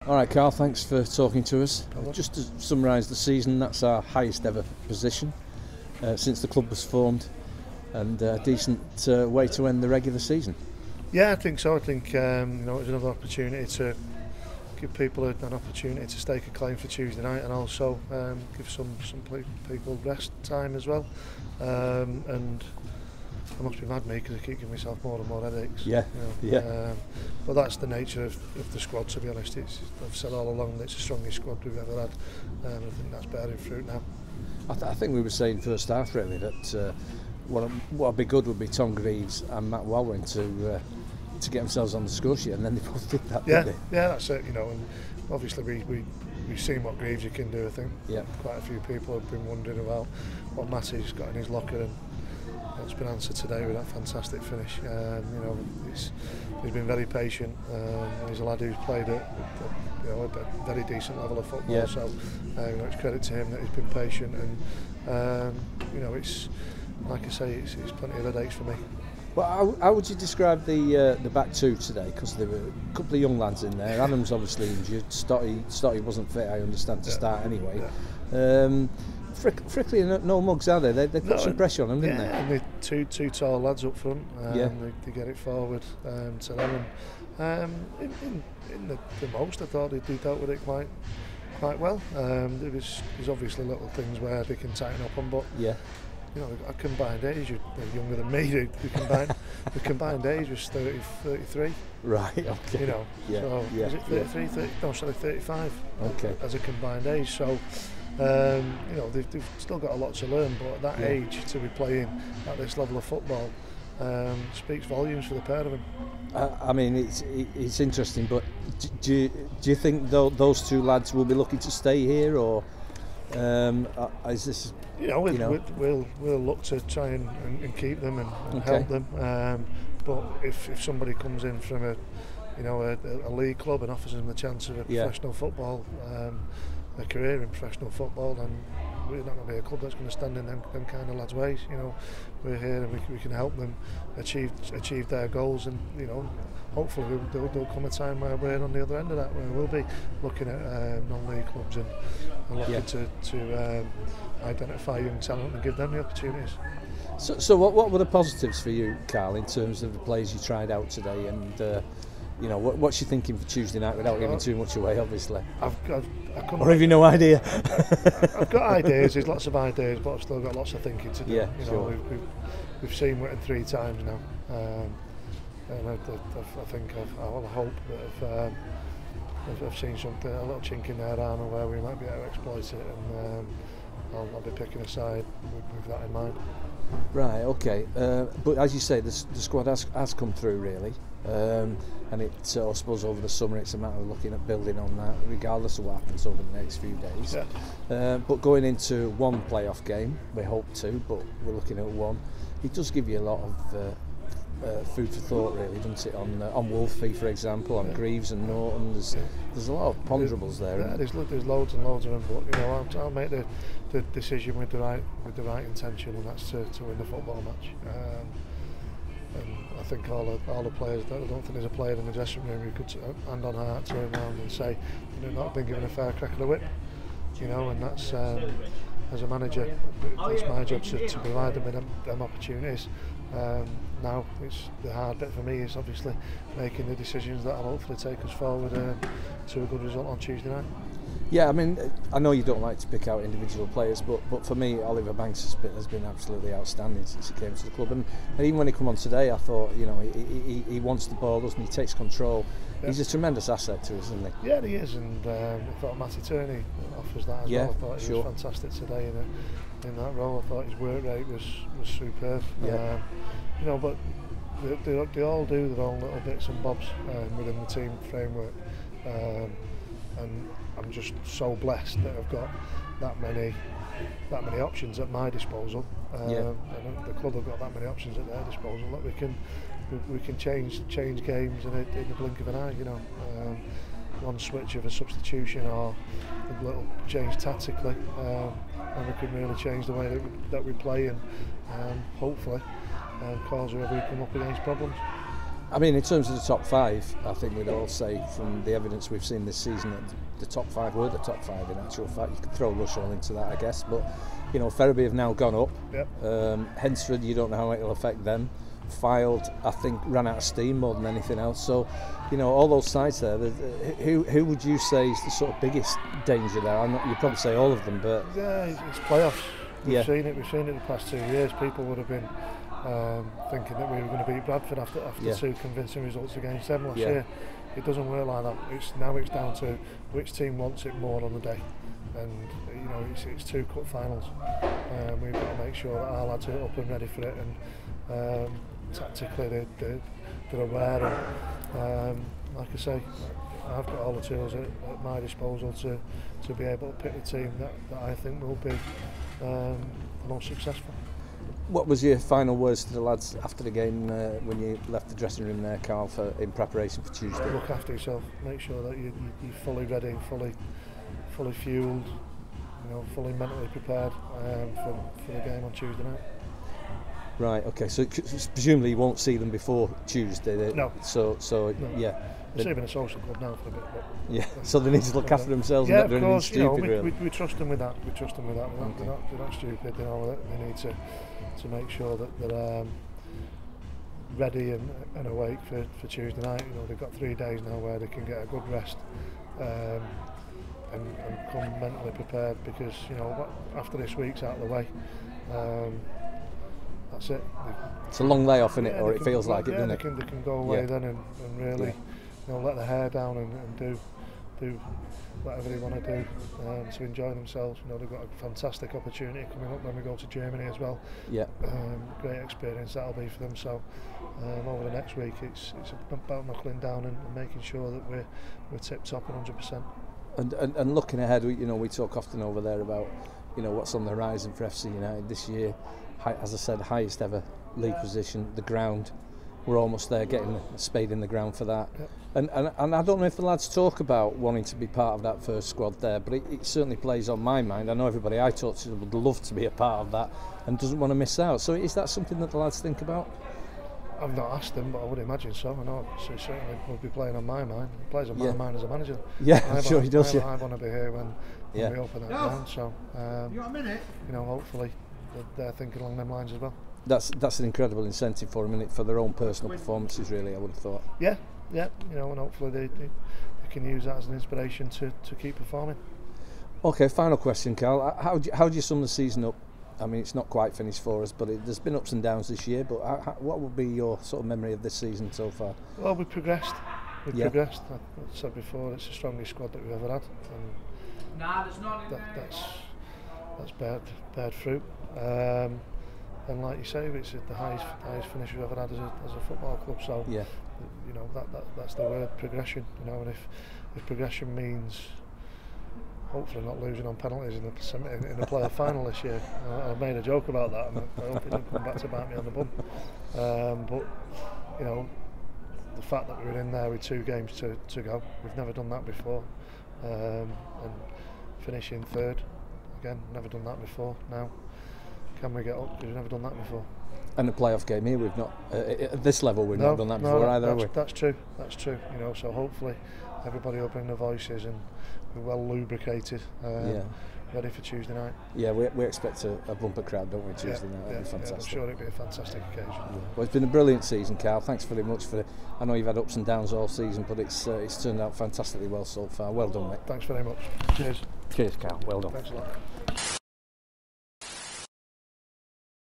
All right, Karl, thanks for talking to us. Just to summarise the season, that's our highest ever position since the club was formed, and a decent way to end the regular season. Yeah, I think so. I think it was another opportunity to give people an opportunity to stake a claim for Tuesday night, and also give some people rest time as well. And I must be mad, me, because I keep giving myself more and more headaches. Yeah, but that's the nature of the squad, to be honest. I've said all along that it's the strongest squad we've ever had. I think that's bearing fruit now. I think we were saying first half really that what would be good would be Tom Greaves and Matt Walwyn to get themselves on the score sheet, and then they both did that. Yeah, didn't they? yeah, that's it. And obviously we've seen what Greaves you can do. I think quite a few people have been wondering about what Matty's got in his locker, and that's been answered today with that fantastic finish. He's been very patient. He's a lad who's played at a very decent level of football. Yeah. So it's credit to him that he's been patient, and it's like I say, it's plenty of headaches for me. Well, how would you describe the back two today? Because there were a couple of young lads in there. Adam's obviously injured. Stotty wasn't fit, I understand, to start anyway. Yeah. Frickley and no Muggs, are they? They put some pressure on them, didn't they? And the two tall lads up front. They get it forward to them. In the most, I thought they dealt with it quite well. There's obviously little things where they can tighten up on, but a combined age, you're younger than me. The combined age was 33. Right. Okay. So is it 33? 30, no, sorry, 35. Okay. As a combined age, so. They've still got a lot to learn, but at that age to be playing at this level of football speaks volumes for the pair of them. I mean, it's interesting, but do you think those two lads will be looking to stay here, or is this? We'll look to try and keep them and help them. But if somebody comes in from a league club and offers them the chance of a professional football. A career in professional football, and we're not going to be a club that's going to stand in them kind of lads' ways. We're here and we can help them achieve their goals, and hopefully there'll come a time where we're on the other end of that, where we'll be looking at non-league clubs and looking to identify young talent and give them the opportunities. So what were the positives for you, Karl, in terms of the players you tried out today, and what's your thinking for Tuesday night without giving too much away, obviously? Or have you no idea? I've got ideas, there's lots of ideas, but I've still got lots of thinking to do. Yeah, sure. We've seen Witten 3 times now, and I think I hope that I've seen something, a little chink in their armour where we might be able to exploit it, and I'll be picking a side with that in mind. Right, okay. But as you say, the squad has come through really, and I suppose over the summer it's a matter of looking at building on that, regardless of what happens over the next few days. Yeah. But going into one playoff game, we hope to, but we're looking at one. It does give you a lot of food for thought, really, doesn't it? On Wolfie, for example, on Greaves and Norton. There's a lot of ponderables there. Yeah, there's loads and loads of them. But I'll make the decision with the right intention, and that's to win the football match. And I think all the players. I don't think there's a player in the dressing room who could, hand on heart, turn around and say, not been given a fair crack of the whip. And that's as a manager, it's my job to provide them with them opportunities. Now the hard bit for me is obviously making the decisions that will hopefully take us forward to a good result on Tuesday night. Yeah, I mean, I know you don't like to pick out individual players, but for me, Oliver Banks has been absolutely outstanding since he came to the club, and even when he came on today, I thought he wants the ball, doesn't he? He takes control. Yeah. He's a tremendous asset to us, isn't he? Yeah, he is, and I thought Matty Turney offers that as well. I thought he was fantastic today in that role. I thought his work rate was superb. Yeah. But they all do their own little bits and bobs within the team framework, and I'm just so blessed that I've got that many options at my disposal. And the club have got that many options at their disposal that we can change games in the blink of an eye. One switch of a substitution or a little change tactically, and we can really change the way that we play and hopefully cause whoever we come up against problems. I mean, in terms of the top 5, I think we'd all say from the evidence we've seen this season that the top 5 were the top 5 in actual fact. You could throw Rushall into that, I guess, but you know, Ferriby have now gone up. Yep. Hensford, you don't know how it'll affect them. Fylde, I think, ran out of steam more than anything else. So, you know, all those sides there. Who would you say is the sort of biggest danger there? You'd probably say all of them, but yeah, it's playoffs. We've seen it the past 2 years. People would have been thinking that we were going to beat Bradford after 2 convincing results against them last year. It doesn't work like that. It's down to which team wants it more on the day, and you know, it's 2 cup finals. We've got to make sure that our lads are up and ready for it, and tactically they're aware. And like I say, I've got all the tools at my disposal to be able to pick the team that I think will be most successful. What was your final words to the lads after the game when you left the dressing room there, Karl, in preparation for Tuesday? Look after yourself. Make sure that you're fully ready, fully fueled, you know, fully mentally prepared for the game on Tuesday night. Right. Okay. So presumably you won't see them before Tuesday. No. So no. Yeah. It's even a social club now for a bit. But yeah. So they need to look after themselves yeah, and not do anything stupid. You know, we trust them with that. They're not stupid. You know, they need to make sure that they're ready and awake for Tuesday night. You know, they've got 3 days now where they can get a good rest and come mentally prepared, because you know, after this week's out of the way, that's it. It's a long layoff, isn't it? Or it feels like it, doesn't it? They can go away then and really, you know, let their hair down and do whatever they want to do to enjoy themselves. You know, they've got a fantastic opportunity coming up when we go to Germany as well. Yeah. Great experience that'll be for them. So over the next week, it's about knuckling down and making sure that we're tip top at 100%. And looking ahead, you know, we talk often over there about, you know, what's on the horizon for FC United this year. As I said, highest ever league position, the ground. We're almost there, getting a spade in the ground for that. Yep. And I don't know if the lads talk about wanting to be part of that first squad there, but it certainly plays on my mind. I know everybody I talk to would love to be a part of that and doesn't want to miss out. So is that something that the lads think about? I've not asked them, but I would imagine so. I know it certainly would be playing on my mind. It plays on my mind as a manager. Yeah, I'm sure he does. I want to be here when we open that ground. So, you know, hopefully they're thinking along them lines as well. That's an incredible incentive for them, isn't it, for their own personal performances, really, I would have thought. Yeah, you know, and hopefully they can use that as an inspiration to keep performing. Okay, final question, Karl. How do you sum the season up? I mean, it's not quite finished for us, but there's been ups and downs this year, but what would be your sort of memory of this season so far? Well, we progressed. Progressed. I said before, it's the strongest squad that we've ever had. And that's beared fruit. And like you say, it's the highest finish we've ever had as a football club. So you know, that's the word, progression. You know, and if progression means hopefully not losing on penalties in the playoff final this year, I made a joke about that, and I hope it didn't come back to bite me on the bum. But you know, the fact that we were in there with 2 games to go, we've never done that before, and finishing 3rd again, never done that before. Now, can we get up? Because we've never done that before. And the playoff game here, we've not at this level we've not done that before either, have we? That's true. You know, so hopefully everybody will bring their voices and we're well lubricated, ready for Tuesday night. Yeah, we expect a bumper crowd, don't we, Tuesday night? That'll be fantastic. I'm sure it'll be a fantastic occasion. Yeah. Well, it's been a brilliant season, Karl. Thanks very much for it. I know you've had ups and downs all season, but it's turned out fantastically well so far. Well done, mate. Thanks very much. Cheers. Cheers, Karl. Well done. Thanks a lot.